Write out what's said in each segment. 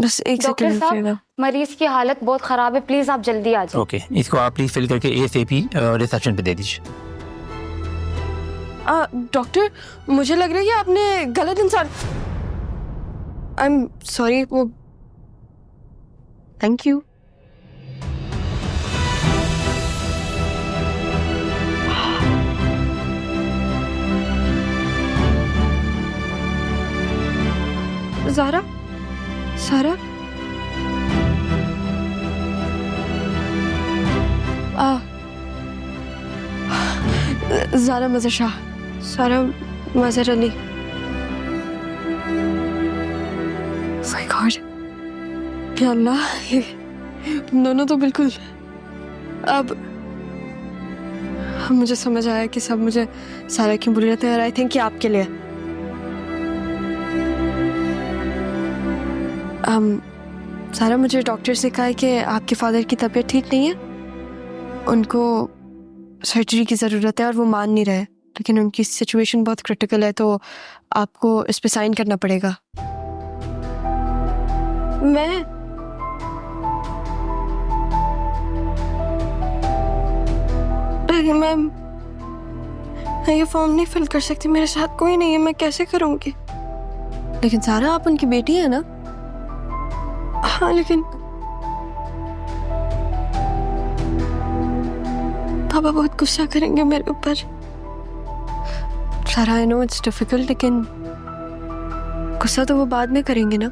बस एक doctor second साहब, रुकिएगा। मरीज की हालत बहुत खराब है, प्लीज आप जल्दी आ जाओ। ओके, इसको आप प्लीज फिल करके ASAP रिसेप्शन पे दे दीजिए। डॉक्टर, मुझे लग रहा है कि आपने गलत इंसान। I am sorry. वो थैंक यू। ज़ारा, सारा, ज़ारा मज़र शाह, सारा मज़र अली। माय गॉड, या अल्लाह, ये दोनों तो बिल्कुल। अब मुझे समझ आया कि सब मुझे सारा क्यों बुरी रहते हैं। आई थिंक कि आपके लिए सारा, मुझे डॉक्टर से कहा है कि आपके फादर की तबीयत ठीक नहीं है, उनको सर्जरी की ज़रूरत है और वो मान नहीं रहे, लेकिन उनकी सिचुएशन बहुत क्रिटिकल है, तो आपको इस पे साइन करना पड़ेगा। मैं ये फॉर्म नहीं फिल कर सकती, मेरे साथ कोई नहीं है, मैं कैसे करूँगी? लेकिन सारा, आप उनकी बेटी है ना? हाँ, लेकिन पापा बहुत गुस्सा करेंगे मेरे ऊपर। सारा, आई नो इट्स डिफिकल्ट, लेकिन गुस्सा तो वो बाद में करेंगे ना।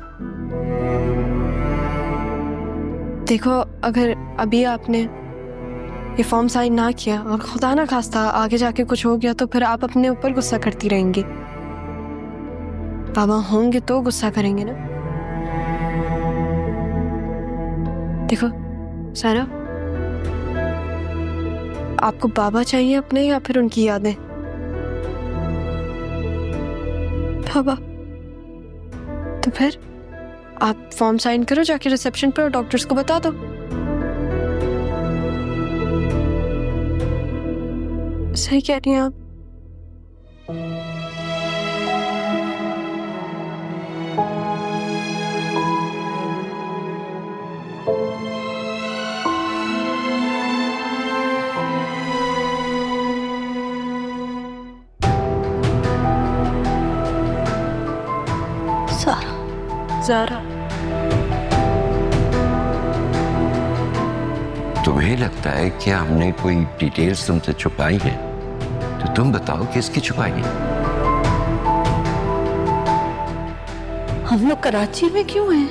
देखो, अगर अभी आपने ये फॉर्म साइन ना किया और खुदा ना खास्ता आगे जाके कुछ हो गया, तो फिर आप अपने ऊपर गुस्सा करती रहेंगी। पापा होंगे तो गुस्सा करेंगे ना। देखो सारा, आपको बाबा चाहिए अपने या फिर उनकी यादें? बाबा। तो फिर आप फॉर्म साइन करो जाके रिसेप्शन पर और डॉक्टर्स को बता दो। सही कह रही हैं आप। ज़ारा, तुम्हें लगता है कि हमने कोई डिटेल्स तुमसे छुपाई है? तो तुम बताओ किसकी छुपाई है? हम लोग कराची में क्यों हैं?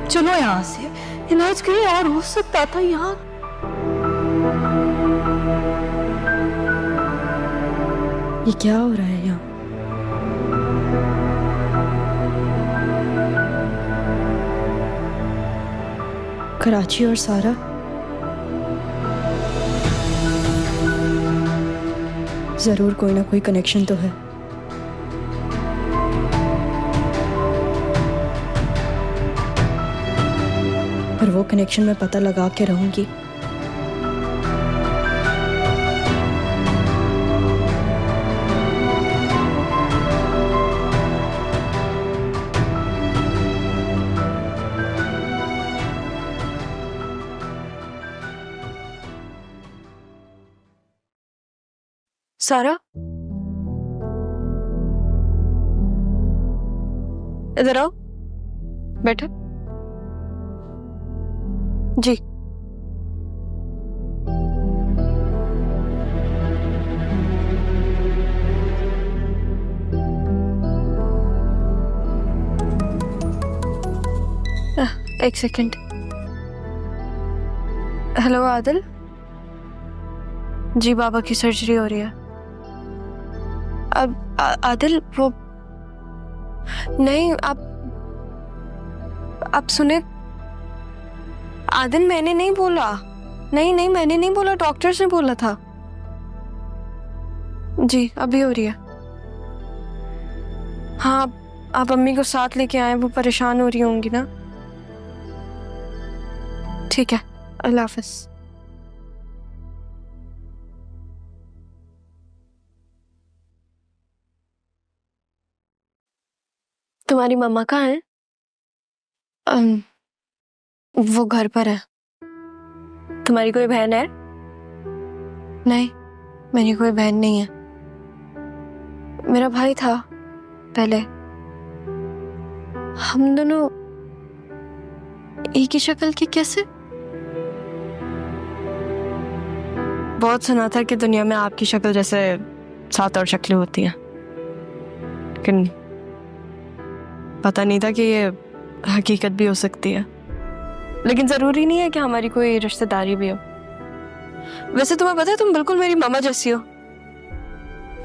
चलो यहाँ से, इलाज कहीं और हो सकता था। यहाँ ये क्या हो रहा है यहाँ? कराची और सारा, जरूर कोई ना कोई कनेक्शन तो है। पर वो कनेक्शन मैं पता लगा के रहूंगी। सारा, इधर आओ, बैठो। जी, एक सेकंड। हेलो आदिल। जी, बाबा की सर्जरी हो रही है। अब आदिल, वो नहीं, आप सुने। आदिल, मैंने नहीं बोला। नहीं नहीं, मैंने नहीं बोला, डॉक्टर्स ने बोला था। जी, अभी हो रही है। हाँ, आप अम्मी को साथ लेके आए, वो परेशान हो रही होंगी ना। ठीक है, अल्लाह हाफिज। तुम्हारी मम्मा कहाँ है? वो घर पर है। तुम्हारी कोई बहन है? नहीं, मेरी कोई बहन नहीं है। मेरा भाई था पहले। हम दोनों एक ही शक्ल के कैसे? बहुत सुना था कि दुनिया में आपकी शक्ल जैसे 7 और शक्लें होती हैं, लेकिन पता नहीं था कि ये हकीकत भी हो सकती है। लेकिन जरूरी नहीं है कि हमारी कोई रिश्तेदारी भी हो। वैसे तुम्हें पता है, तुम बिल्कुल मेरी मामा जैसी हो।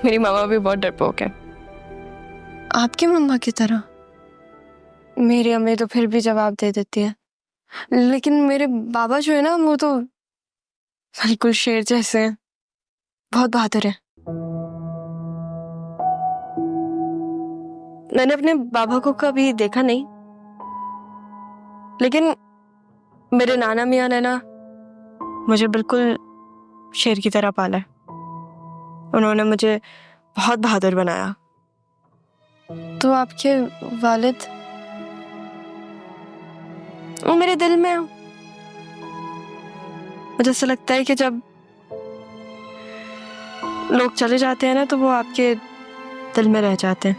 मेरी मामा भी बहुत डरपोक है, आपकी मम्मा की तरह। मेरी अम्मी तो फिर भी जवाब दे देती है, लेकिन मेरे बाबा जो है ना, वो तो बिल्कुल शेर जैसे हैं, बहुत बहादुर है। मैंने अपने बाबा को कभी देखा नहीं, लेकिन मेरे नाना मियाँ ने ना मुझे बिल्कुल शेर की तरह पाला है। उन्होंने मुझे बहुत बहादुर बनाया। तो आपके वालिद, वो मेरे दिल में है। मुझे ऐसा लगता है कि जब लोग चले जाते हैं ना, तो वो आपके दिल में रह जाते हैं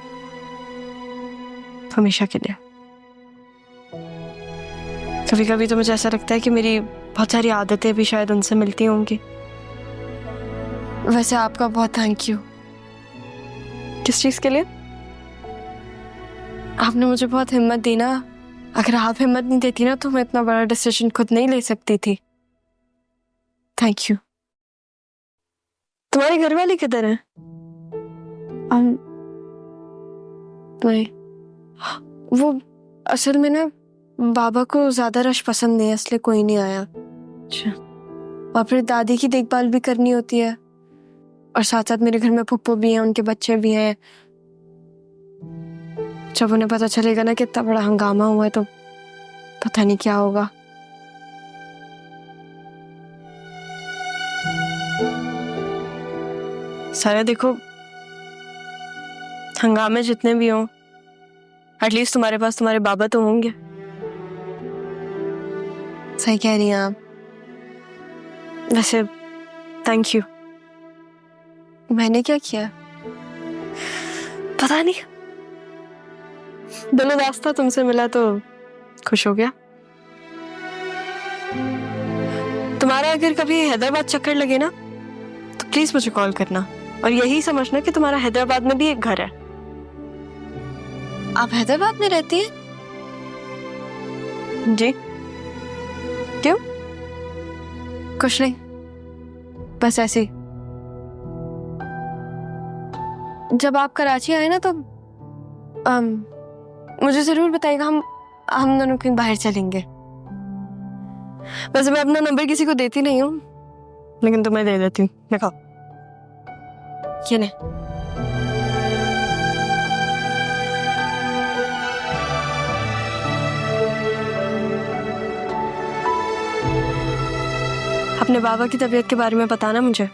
हमेशा के लिए। कभी कभी तो मुझे ऐसा लगता है कि मेरी बहुत सारी आदतें भी शायद उनसे मिलती होंगी। वैसे आपका बहुत थैंक यू। किस चीज के लिए? आपने मुझे बहुत हिम्मत दी ना। अगर आप हिम्मत नहीं देती ना, तो मैं इतना बड़ा डिसीजन खुद नहीं ले सकती थी। Thank you. तुम्हारे घर वाले किधर हैं? नहीं, वो असल में ना बाबा को ज्यादा रश पसंद नहीं है, इसलिए कोई नहीं आया। अच्छा। और फिर दादी की देखभाल भी करनी होती है, और साथ साथ मेरे घर में पुप्पो भी हैं, उनके बच्चे भी हैं। जब उन्हें पता चलेगा ना कि इतना बड़ा हंगामा हुआ है, तो पता नहीं क्या होगा। सारा देखो, हंगामे जितने भी हों, एटलीस्ट तुम्हारे पास तुम्हारे बाबा तो होंगे। सही कह रही हैं आप। वैसे थैंक यू। मैंने क्या किया पता नहीं, दिलो रास्ता तुमसे मिला तो खुश हो गया। तुम्हारा अगर कभी हैदराबाद चक्कर लगे ना, तो प्लीज मुझे कॉल करना, और यही समझना कि तुम्हारा हैदराबाद में भी एक घर है। आप हैदराबाद में रहती हैं? जी। क्यों? कुछ नहीं, बस ऐसे ही। जब आप कराची आए ना, तो मुझे जरूर बताइएगा। हम दोनों कहीं बाहर चलेंगे। वैसे मैं अपना नंबर किसी को देती नहीं हूँ, लेकिन तुम्हें दे देती हूँ। देखो, ये नहीं। अपने बाबा की तबीयत के बारे में बताना मुझे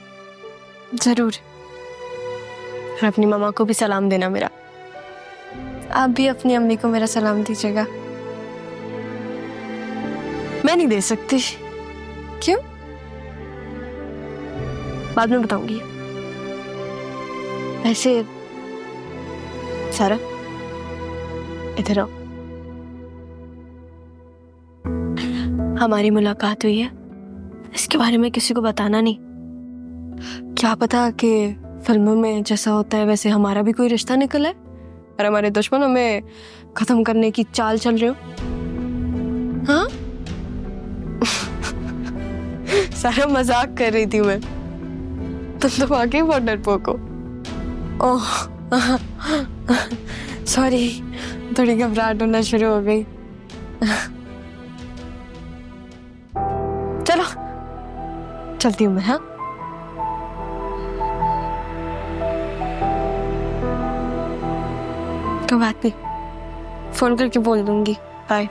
जरूर, और अपनी मामा को भी सलाम देना मेरा। आप भी अपनी अम्मी को मेरा सलाम दीजिएगा। मैं नहीं दे सकती। क्यों? बाद में बताऊंगी। ऐसे सारा, इधर आओ। हमारी मुलाकात हुई है, इसके बारे में किसी को बताना नहीं। क्या पता कि फिल्मों में जैसा होता है वैसे हमारा भी कोई रिश्ता निकल है, और हमारे दुश्मन हमें खत्म करने की चाल चल रहे हो। हाँ? सारा मजाक कर रही थी मैं। तुम तो वाकई बहुत डरपोक हो। ओह सॉरी, थोड़ी घबराहट होना शुरू हो गई। चलो चलती हूँ मैं। हाँ, कोई बात नहीं, फोन करके बोल दूंगी। बाय।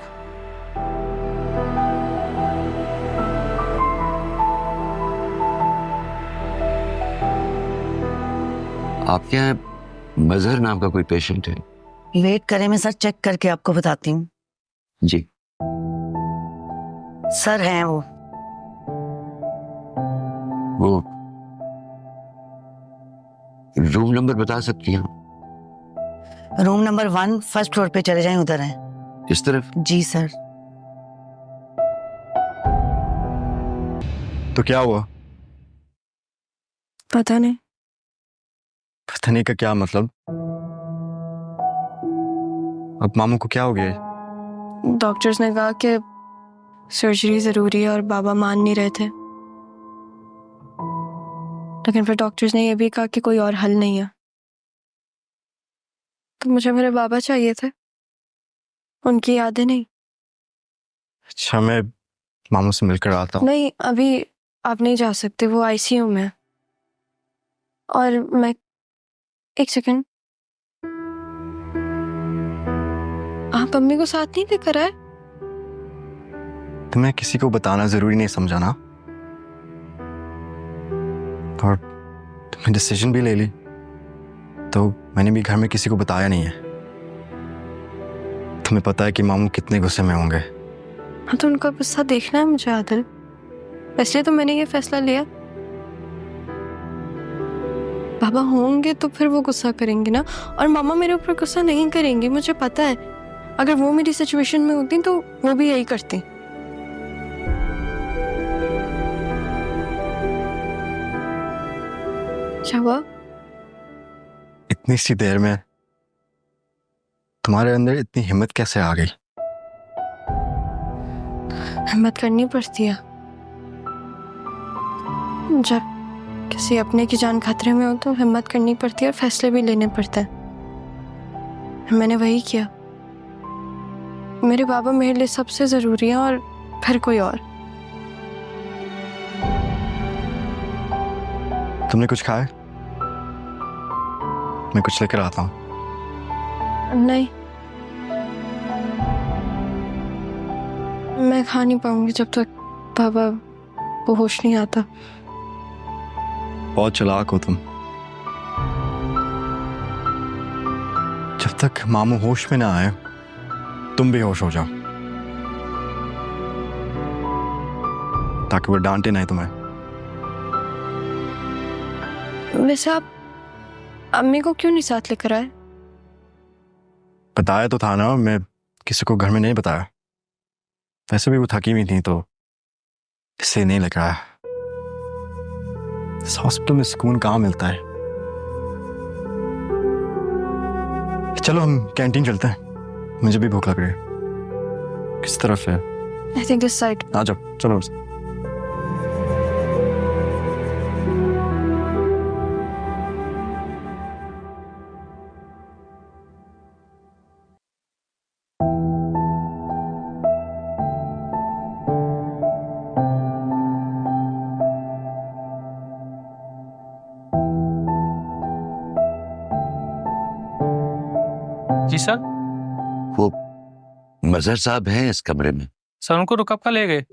आपके यहाँ मजहर नाम का कोई पेशेंट है? वेट करें, मैं सर चेक करके आपको बताती हूँ। जी। सर हैं वो रूम नंबर बता सकती हैं? रूम नंबर 1 फर्स्ट फ्लोर पे चले जाएं, उधर हैं। इस तरफ? जी सर। तो क्या हुआ? पता नहीं। पता नहीं का क्या मतलब? अब मामू को क्या हो गया? डॉक्टर्स ने कहा कि सर्जरी जरूरी है और बाबा मान नहीं रहे थे, लेकिन फिर डॉक्टर्स ने यह भी कहा कि कोई और हल नहीं है। तो मुझे मेरे बाबा चाहिए थे, उनकी यादें नहीं। अच्छा, मैं मामू से मिलकर आता हूँ। नहीं, अभी आप नहीं जा सकते, वो आईसीयू में है। और मैं एक सेकंड, आप अम्मी को साथ नहीं लेकर आए? तुम्हें किसी को बताना जरूरी नहीं समझा ना, और तुमने डिसीजन भी ले ली, तो मैंने भी घर में किसी को बताया नहीं है। तुम्हें पता है कि मामू कितने गुस्से में होंगे। हाँ, तो उनका गुस्सा देखना है मुझे आदिल, इसलिए तो मैंने ये फैसला लिया। बाबा होंगे तो फिर वो गुस्सा करेंगे ना, और मामा मेरे ऊपर गुस्सा नहीं करेंगी, मुझे पता है। अगर वो मेरी सिचुएशन में होती तो वो भी यही करती। क्या हुआ? इतनी सी देर में तुम्हारे अंदर इतनी हिम्मत कैसे आ गई? हिम्मत करनी पड़ती है जब किसी अपने की जान खतरे में हो, तो हिम्मत करनी पड़ती है और फैसले भी लेने पड़ते हैं। मैंने वही किया। मेरे बाबा मेरे लिए सबसे जरूरी है, और फिर कोई और। तुमने कुछ खाया? मैं कुछ लेकर आता हूँ। नहीं, मैं खा नहीं पाऊंगी जब तक बाबा को होश नहीं आता। बहुत चालाक हो तुम। जब तक मामू होश में ना आए, तुम भी होश हो जाओ, ताकि वो डांटे नहीं तुम्हें। वैसे आप अम्मी को क्यों नहीं साथ लेकर आए? बताया तो था ना, मैं किसी को घर में नहीं बताया। वैसे भी वो थकी हुई थी, तो इसलिए नहीं लेकर आया। इस हॉस्पिटल में सुकून कहाँ मिलता है। चलो हम कैंटीन चलते हैं, मुझे भी भूख लग रही है। किस तरफ है? I think this side. आ जाओ, चलो। जी सर। वो मजहर साहब हैं इस कमरे में? सर उनको रुकअप का ले गए।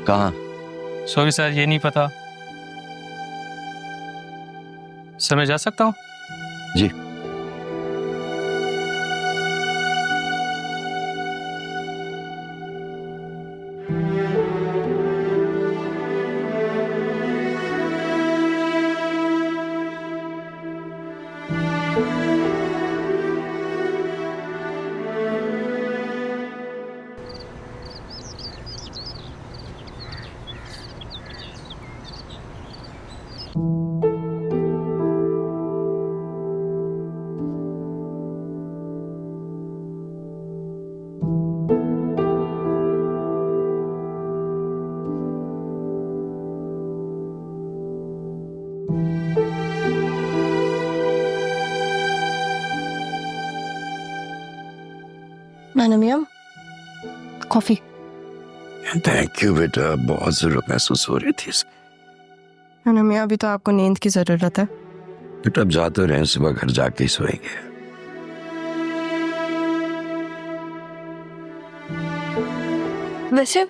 कहाँ? सॉरी सर, ये नहीं पता। सर मैं जा सकता हूँ? जी। नाना मियां, कॉफी। थैंक यू बेटा, बहुत जरूरत महसूस हो रही थी इसकी। नाना मियां, अभी तो आपको नींद की जरूरत है। बेटा अब जा तो रहे हैं, सुबह घर जाके ही सोएंगे। वैसे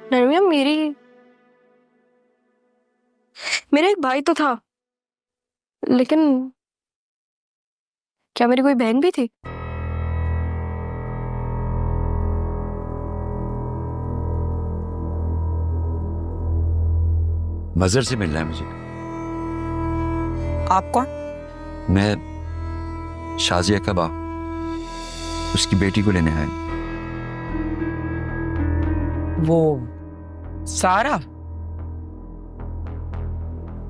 नाना मियां, मेरा एक भाई तो था, लेकिन क्या मेरी कोई बहन भी थी? मजर से मिलना है मुझे। आप कौन? मैं शाजिया का बाप, उसकी बेटी को लेने आया। वो सारा?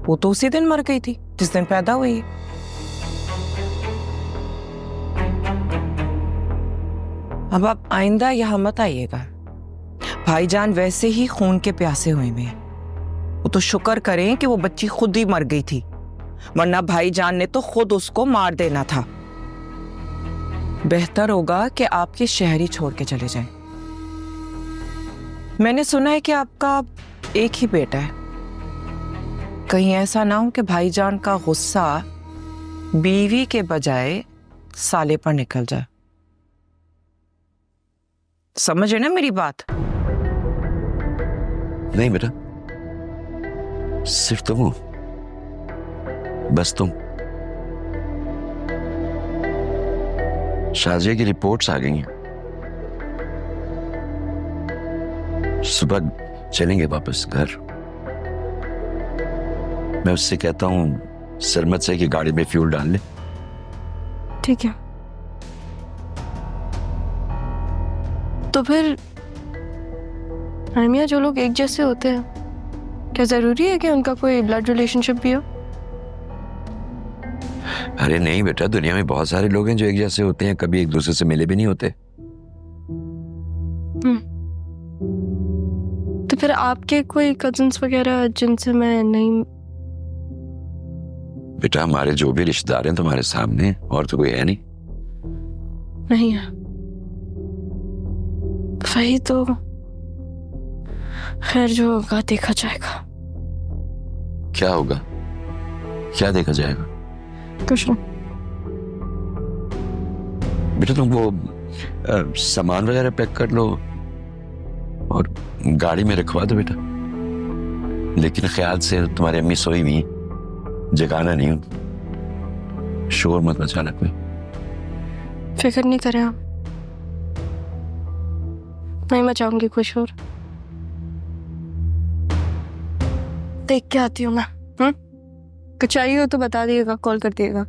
वो तो उसी दिन मर गई थी जिस दिन पैदा हुई। अब आप आइंदा यहाँ मत आइएगा। भाईजान वैसे ही खून के प्यासे हुए में, वो तो शुक्र करें कि वो बच्ची खुद ही मर गई थी, वरना भाईजान ने तो खुद उसको मार देना था। बेहतर होगा कि आप ये शहर ही छोड़ के चले जाएं। मैंने सुना है कि आपका एक ही बेटा है। कहीं ऐसा ना हो कि भाईजान का गुस्सा बीवी के बजाय साले पर निकल जाए। समझे ना मेरी बात? नहीं बेटा, सिर्फ तुम हो, बस तुम। शाजिया की रिपोर्ट्स आ गई हैं, सुबह चलेंगे वापस घर। मैं उससे कहता हूं सरमत से कि गाड़ी में फ्यूल डाल ले। ठीक है। तो फिर हरमिया, जो लोग एक जैसे होते हैं, क्या जरूरी है कि उनका कोई ब्लड रिलेशनशिप भी हो? अरे नहीं बेटा, दुनिया में बहुत सारे लोग हैं जो एक जैसे होते हैं, कभी एक दूसरे से मिले भी नहीं होते। तो फिर आपके कोई कजिन्स वगैरह जिनसे मैं नहीं? बेटा हमारे जो भी रिश्तेदार हैं तुम्हारे सामने, और तो कोई है नहीं। नहीं है। वही तो, खैर जो होगा देखा जाएगा। क्या होगा? क्या देखा जाएगा? कुछ नहीं। बेटा तुम वो सामान वगैरह पैक कर लो और गाड़ी में रखवा दो बेटा। लेकिन ख्याल से तुम्हारी अम्मी सोई हुई, जगाना नहीं हो, शोर मत मचाना कोई। फिक्र नहीं करें आप, नहीं मचाऊंगी कोई शोर। देख के आती हूँ मैं। कुछ चाहिए हो तो बता दिएगा, कॉल कर दिएगा।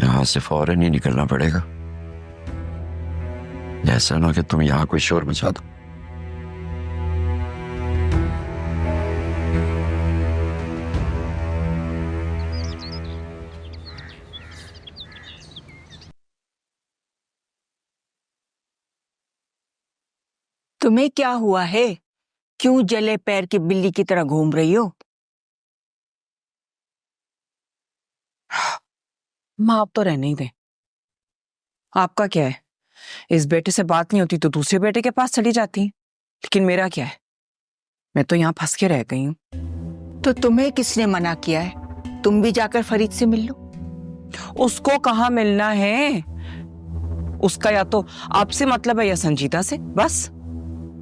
यहां से फौरन ही निकलना पड़ेगा, ऐसा ना कि तुम यहां कोई शोर मचा दो। तुम्हें क्या हुआ है? क्यों जले पैर की बिल्ली की तरह घूम रही हो? माँ आप तो रहने ही दें। आपका क्या है? इस बेटे से बात नहीं होती तो दूसरे बेटे के पास चली जाती, लेकिन मेरा क्या है? मैं तो यहाँ फंस के रह गई हूँ। तो तुम्हें किसने मना किया है? तुम भी जाकर फरीद से मिल लो। उसको कहाँ मिलना है? उसका या तो आपसे मतलब है या संजीदा से, बस।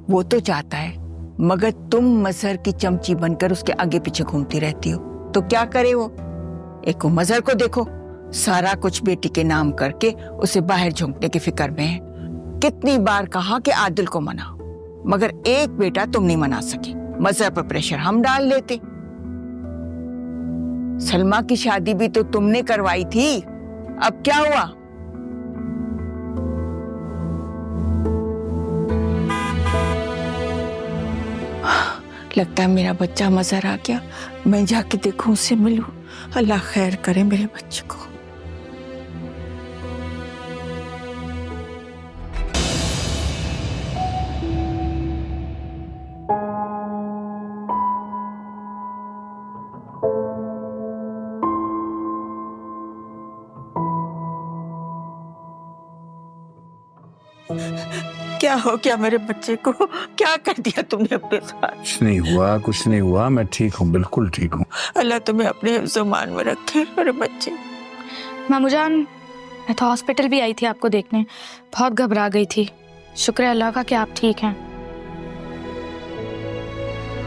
वो तो चाहता है, मगर तुम मजहर की चमची बनकर उसके आगे पीछे घूमती रहती हो, तो क्या करे वो? एक मजहर को देखो, सारा कुछ बेटी के नाम करके उसे बाहर झोंकने की फिक्र में है। कितनी बार कहा कि आदिल को मनाओ, मगर एक बेटा तुम नहीं मना सकी। मजहर पर प्रेशर हम डाल लेते। सलमा की शादी भी तो तुमने करवाई थी, अब क्या हुआ? लगता है मेरा बच्चा मजहर आ गया। मैं जाके देखूं, उससे मिलूं। अल्लाह खैर करे मेरे बच्चे को। क्या हो गया मेरे बच्चे को? क्या कर दिया तुमने अपने साथ? कुछ नहीं हुआ, कुछ नहीं हुआ, मैं ठीक हूँ, बिल्कुल ठीक हूँ। अल्लाह तुम्हें अपने ज़ुबान में रखे मेरे बच्चे। मामू जान, मैं तो हॉस्पिटल भी आई थी आपको देखने, बहुत घबरा गई थी। शुक्र है अल्लाह का कि आप ठीक हैं।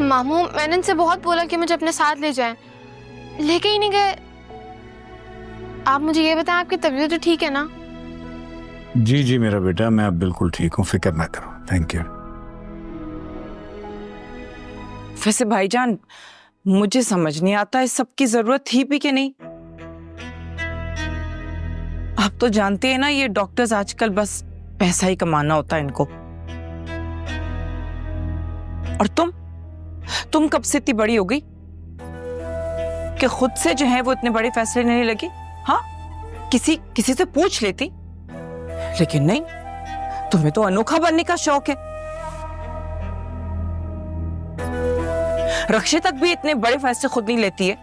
मामू, मैंने इनसे बहुत बोला कि मुझे अपने साथ ले जाएं, लेके ही नहीं गए। आप मुझे ये बताएं, आपकी तबीयत तो ठीक है ना? जी जी मेरा बेटा, मैं अब बिल्कुल ठीक हूँ, फिक्र ना करो। Thank you. वैसे भाईजान, मुझे समझ नहीं आता इस सब की जरूरत थी भी कि नहीं। आप तो जानते हैं ना, ये डॉक्टर्स आजकल बस पैसा ही कमाना होता है इनको। और तुम कब से इतनी बड़ी हो गई कि खुद से जो है वो इतने बड़े फैसले नहीं लगे? हाँ, किसी से पूछ लेती, लेकिन नहीं, तुम्हें तो अनोखा बनने का शौक है। रक्षे तक भी इतने बड़े फैसले खुद नहीं लेती है।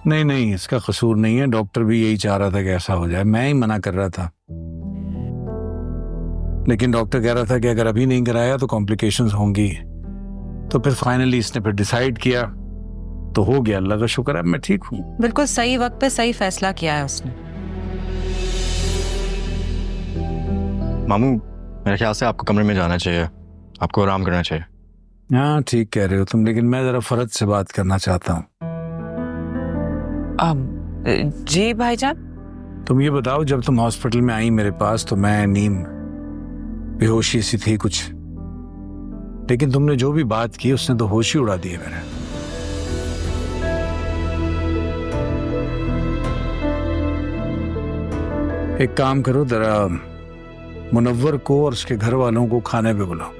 नहीं, इसका कसूर नहीं है। डॉक्टर भी यही चाह रहा था कि ऐसा हो जाए, मैं ही मना कर रहा था। लेकिन डॉक्टर कह रहा था कि अगर अभी नहीं कराया तो कॉम्प्लिकेशंस होंगी। तो फिर फाइनली इसने फिर डिसाइड किया, तो हो गया। अल्लाह का शुक्र है, मैं ठीक हूँ। बिल्कुल सही वक्त पे सही फैसला किया है उसने। मामू, मेरे ख्याल से आपको कमरे में जाना चाहिए, आपको आराम करना चाहिए। हाँ, ठीक कह रहे हो तुम, लेकिन मैं जरा फर्ज से बात करना चाहता हूँ। जी भाईजान। तुम ये बताओ, जब तुम हॉस्पिटल में आई मेरे पास तो मैं नीम बेहोशी सी थी कुछ, लेकिन तुमने जो भी बात की उसने तो होश ही उड़ा दिए मेरे। एक काम करो, जरा मुनव्वर को और उसके घर वालों को खाने पे बुलाओ।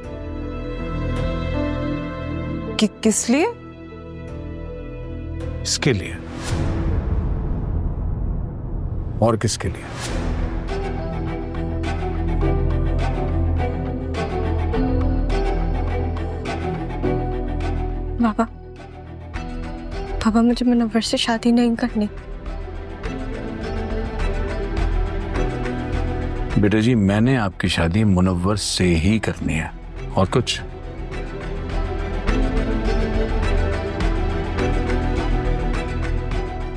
किस लिए? इसके लिए, और किसके लिए? पापा मुझे मुनव्वर से शादी नहीं करनी। बेटा जी, मैंने आपकी शादी मुनव्वर से ही करनी है, और कुछ।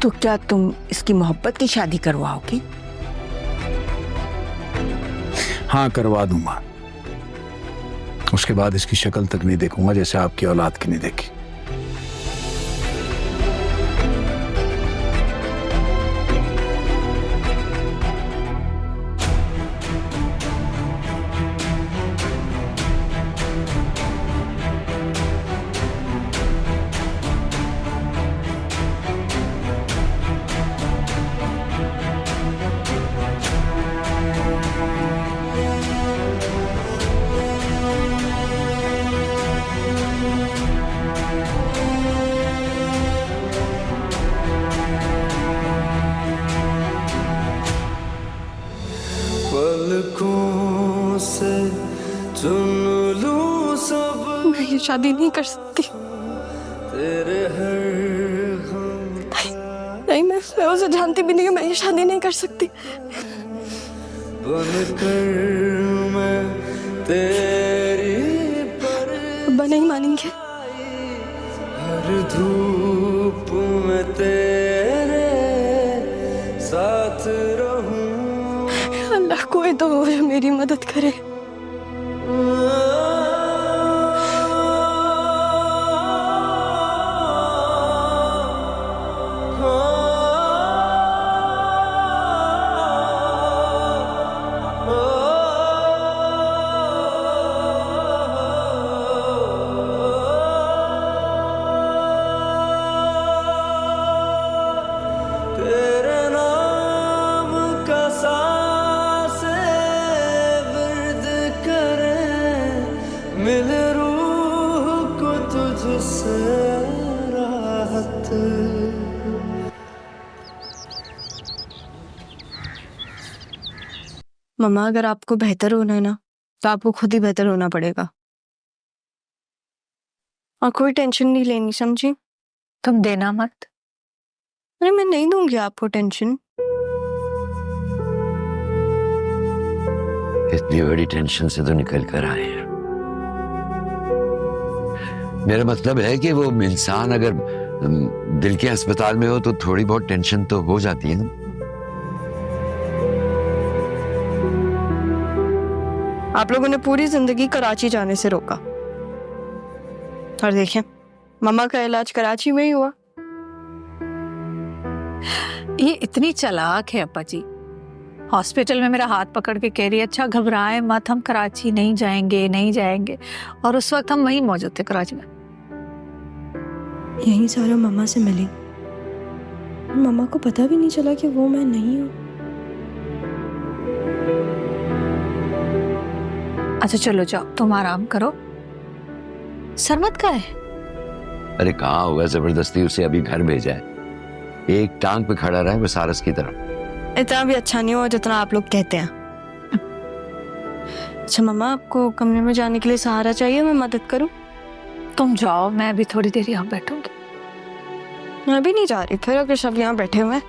तो क्या तुम इसकी मोहब्बत की शादी करवाओगी? हाँ, करवा दूंगा। उसके बाद इसकी शक्ल तक नहीं देखूंगा, जैसे आपकी औलाद की नहीं देखी। पलकों से चुन लूं सब, मैं ये शादी नहीं कर सकती। तेरे हर नहीं, मैं उसे जानती भी नहीं हूँ। मैं ये शादी नहीं कर सकती। बनकर मैं तेरी पर, अब्बा नहीं मानेंगे। हर धूप में तेरे साथ रहूं। अल्लाह कोई तो हो जो मेरी मदद करे। तेरे नाम का सांसें विर्द करें, मिल रूह को तुझसे राहत। मम्मा, अगर आपको बेहतर होना है ना, तो आपको खुद ही बेहतर होना पड़ेगा, और कोई टेंशन नहीं लेनी, समझी? तुम देना मत। अरे मैं नहीं दूंगी आपको टेंशन। इतनी बड़ी टेंशन से तो निकल कर आए हैं। मेरा मतलब है कि वो इंसान अगर दिल के अस्पताल में हो तो थोड़ी बहुत टेंशन तो हो जाती है ना। आप लोगों ने पूरी जिंदगी कराची जाने से रोका, और देखें मम्मा का इलाज कराची में ही हुआ। ये इतनी चालाक है अप्पा जी। हॉस्पिटल में मेरा हाथ पकड़ के कह रही है, अच्छा घबराए मत, हम कराची नहीं जाएंगे, नहीं जाएंगे। और उस वक्त हम वहीं मौजूद थे कराची में। यहीं सारा मामा से मिली। मामा को पता भी नहीं चला कि वो मैं नहीं हूँ। अच्छा चलो जाओ, तुम आराम करो। सरमत का है? अरे कहाँ होगा, जबरदस्ती उसे अभी घर भेजा है। एक टांग पे खड़ा रहा है वो सारस की तरह। इतना भी अच्छा नहीं हुआ जितना आप लोग कहते हैं। अच्छा मामा, आपको कमरे में जाने के लिए सहारा चाहिए, मैं मदद करूं? तुम जाओ, मैं भी थोड़ी देर यहाँ बैठूंगी। मैं भी नहीं जा रही फिर, अगर सब यहाँ बैठे हुए हैं।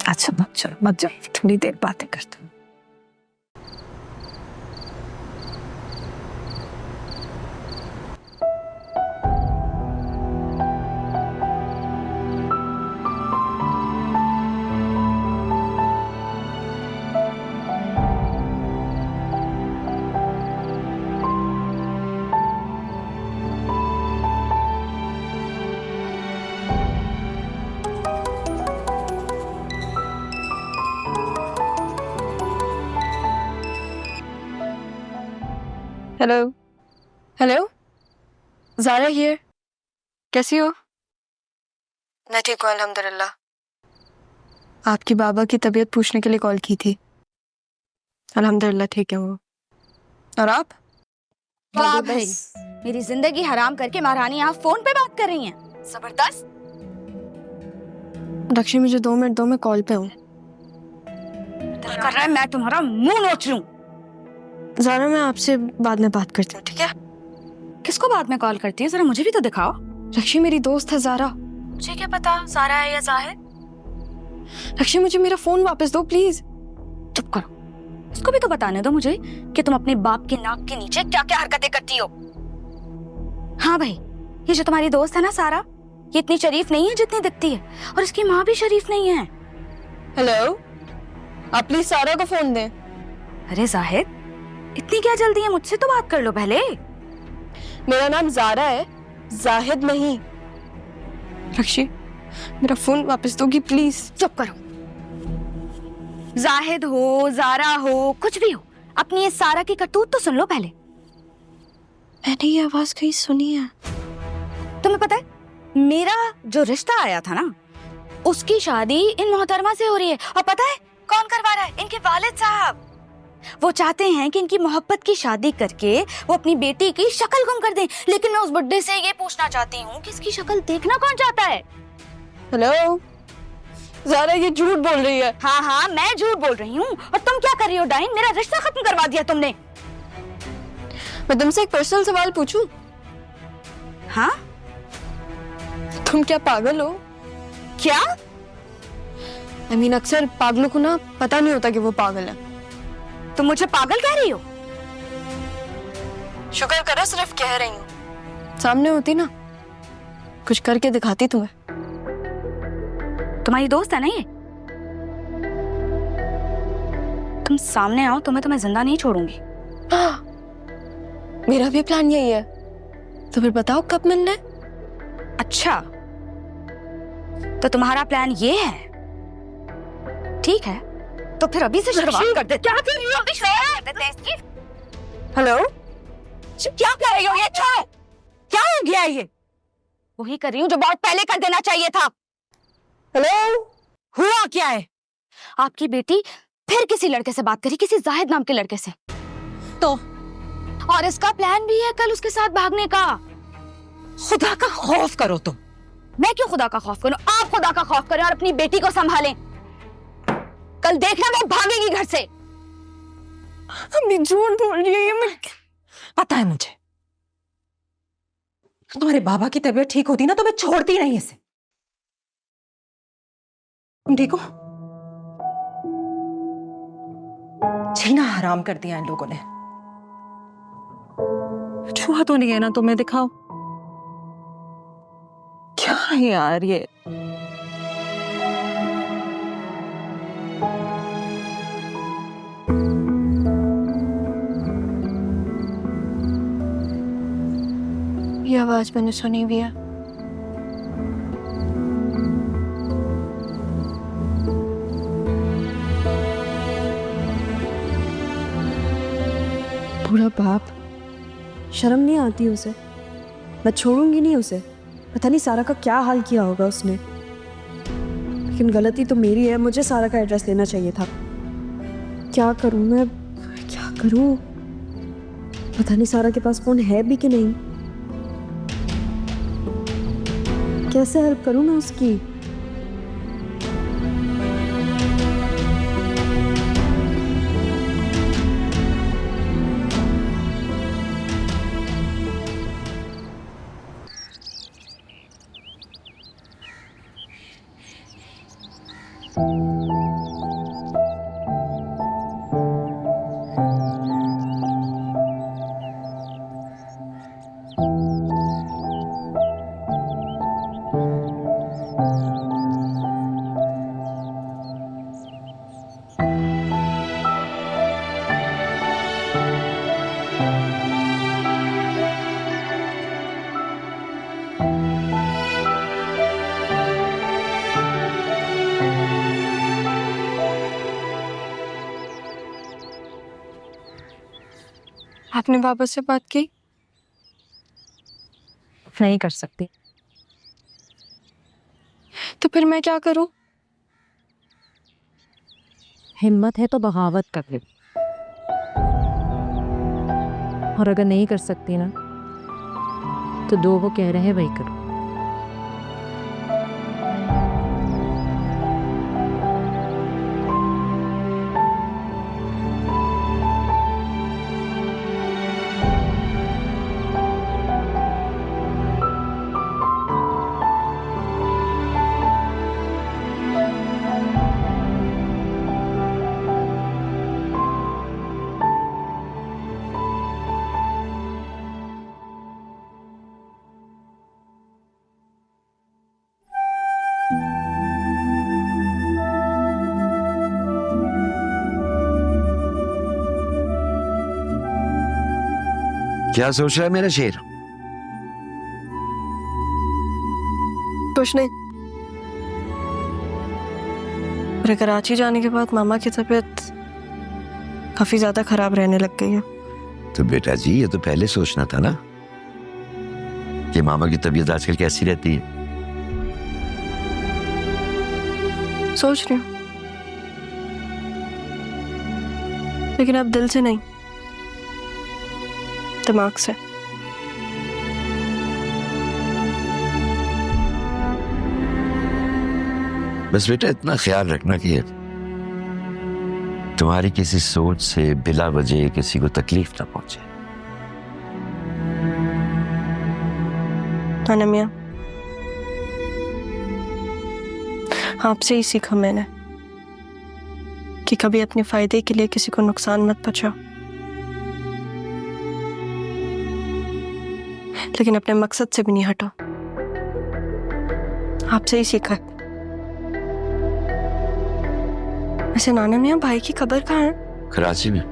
अच्छा मत चलो, मत जाओ, थोड़ी देर बातें करते हैं। Hello hello, Zara here. कैसी हो? मैं ठीक हूँ अल्हम्दुलिल्लाह। आपकी बाबा की तबीयत पूछने के लिए कॉल की थी। अल्हम्दुलिल्लाह ठीक है वो। और आप? वाह भाई, मेरी जिंदगी हराम करके महारानी यहाँ फोन पे बात कर रही हैं। जबरदस्त। रक्षी मुझे 2 मिनट दो, मैं कॉल पे हूँ। दिल कर रहा है मैं तुम्हारा मुंह नोच लूं। ज़ारा मैं आपसे बाद में बात करती हूँ, ठीक है? किसको बाद में कॉल करती है, जरा मुझे भी तो दिखाओ। रक्षी मेरी दोस्त है ज़ारा। मुझे क्या पता ज़ारा है या जाहिद। रक्षी मुझे मेरा फोन वापस दो प्लीज। चुप करो, इसको भी तो बताने दो मुझे कि तुम अपने बाप की नाक के नीचे क्या क्या हरकतें करती हो। हाँ भाई, ये जो तुम्हारी दोस्त है ना सारा, ये इतनी शरीफ नहीं है जितनी दिखती है, और इसकी माँ भी शरीफ नहीं है। हेलो, आप प्लीज सारा को फोन दें। अरे जाहिद, इतनी क्या जल्दी है, मुझसे तो बात कर लो पहले। मेरा नाम ज़ारा है, जाहिद नहीं। रक्षी मेरा फोन वापस दोगी प्लीज? चुप करो। जाहिद हो, ज़ारा हो, कुछ भी हो, अपनी ये सारा की करतूत तो सुन लो पहले। मैंने ये आवाज कहीं सुनी है। तुम्हें पता है, मेरा जो रिश्ता आया था ना, उसकी शादी इन मोहतरमा से हो रही है। और पता है कौन करवा रहा है? इनके वालिद साहब। वो चाहते हैं कि इनकी मोहब्बत की शादी करके वो अपनी बेटी की शक्ल गुम कर दें। लेकिन मैं उस बुड्ढे से ये पूछना चाहती हूँ कि इसकी शक्ल देखना कौन चाहता है? हेलो ज़ारा, ये झूठ बोल रही है। हाँ हाँ, मैं झूठ बोल रही हूँ। और तुम क्या कर रही हो डाइन? मेरा रिश्ता खत्म करवा दिया तुमने। मैं तुमसे एक पर्सनल सवाल पूछूं? हाँ, तुम क्या पागल हो? क्या? I mean, अक्सर पागलों को ना पता नहीं होता कि वो पागल है। तुम मुझे पागल कह रही हो? शुक्र करो सिर्फ कह रही हूँ, सामने होती ना कुछ करके दिखाती तुम्हें। तुम्हारी दोस्त है ना ये? तुम सामने आओ तो मैं जिंदा नहीं छोड़ूंगी। मेरा भी प्लान यही है। तो फिर बताओ कब मिलना है? अच्छा, तो तुम्हारा प्लान ये है? ठीक है, तो फिर अभी से शुरुआत कर देते। क्या कर रही हो? अभी शुरुआत कर देते हैं इसकी। हेलो, क्या कर रही हो? ये क्या है? क्या हो गया ये? वही कर रही हूँ जो बहुत पहले कर देना चाहिए था। हेलो, हुआ क्या है? आपकी बेटी फिर किसी लड़के से बात करी, किसी जाहिद नाम के लड़के से। तो और इसका प्लान भी है कल उसके साथ भागने का। खुदा का खौफ करो तुम। मैं क्यों खुदा का खौफ करूं? आप खुदा का खौफ करें और अपनी बेटी को संभालें। कल देखना वो भागेगी घर से। अम्मी झूठ बोल रही है। मैं पता है मुझे, तुम्हारे बाबा की तबीयत ठीक होती ना तो मैं छोड़ती नहीं इसे। तुम ठीक हो? जीना हराम कर दिया इन लोगों ने। छुआ तो नहीं है ना तुम्हें? दिखाओ। क्या है यार ये? ये आवाज मैंने सुनी भी है। पूरा बाप, शर्म नहीं आती उसे? मैं छोड़ूंगी नहीं उसे। पता नहीं सारा का क्या हाल किया होगा उसने, लेकिन गलती तो मेरी है, मुझे सारा का एड्रेस देना चाहिए था। क्या करूं मैं, क्या करूं? पता नहीं सारा के पास फोन है भी कि नहीं। कैसे हेल्प करूं मैं उसकी? आपने बाबा से बात की? नहीं कर सकती। तो फिर मैं क्या करूं? हिम्मत है तो बगावत कर ले, और अगर नहीं कर सकती ना तो जो वो कह रहे हैं वही करो। क्या सोच रहा है मेरा शेर? कुछ नहीं। मेरे कराची जाने के बाद मामा की तबीयत काफी ज्यादा खराब रहने लग गई है। तो बेटा जी ये तो पहले सोचना था ना कि मामा की तबीयत आजकल कैसी रहती है। सोच रही हूँ, लेकिन अब दिल से नहीं, दिमाग से। बस बेटा इतना ख्याल रखना कि तुम्हारी किसी सोच से बिला वजह किसी को तकलीफ ना पहुंचे। हाँ मियां, आपसे ही सीखा मैंने कि कभी अपने फायदे के लिए किसी को नुकसान मत पहुंचाओ, लेकिन अपने मकसद से भी नहीं हटो। आपसे ही सीखा है। वैसे नाना मियां भाई की खबर कहाँ है? कराची में।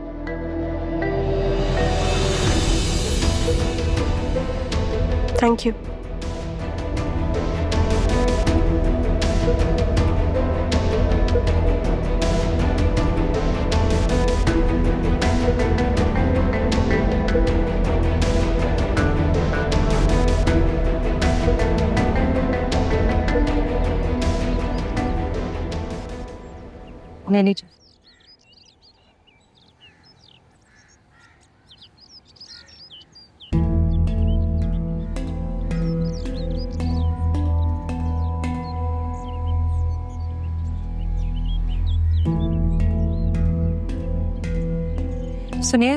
Thank you. ले लीजिए। सुनिए,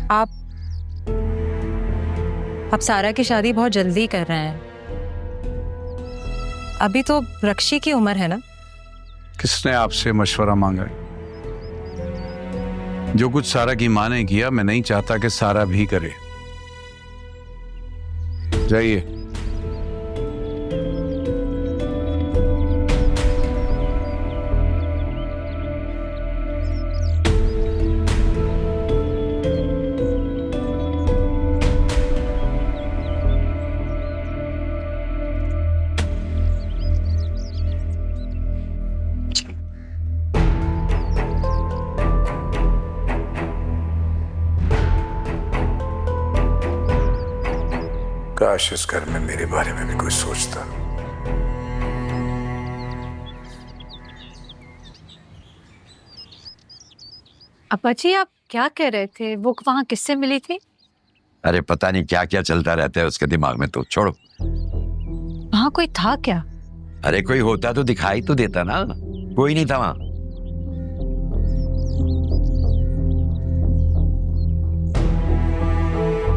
आप सारा की शादी बहुत जल्दी कर रहे हैं। अभी तो रक्षी की उम्र है ना। किसने आपसे मशवरा मांगा? जो कुछ सारा की माँ ने किया मैं नहीं चाहता कि सारा भी करे। जाइए। काश इस घर में मेरे बारे में भी कोई सोचता। अपा जी आप क्या कह रहे थे? वो वहाँ किससे मिली थी? अरे पता नहीं क्या क्या चलता रहता है उसके दिमाग में, तो छोड़ो। वहाँ कोई था क्या? अरे कोई होता तो दिखाई तो देता ना, कोई नहीं था वहां।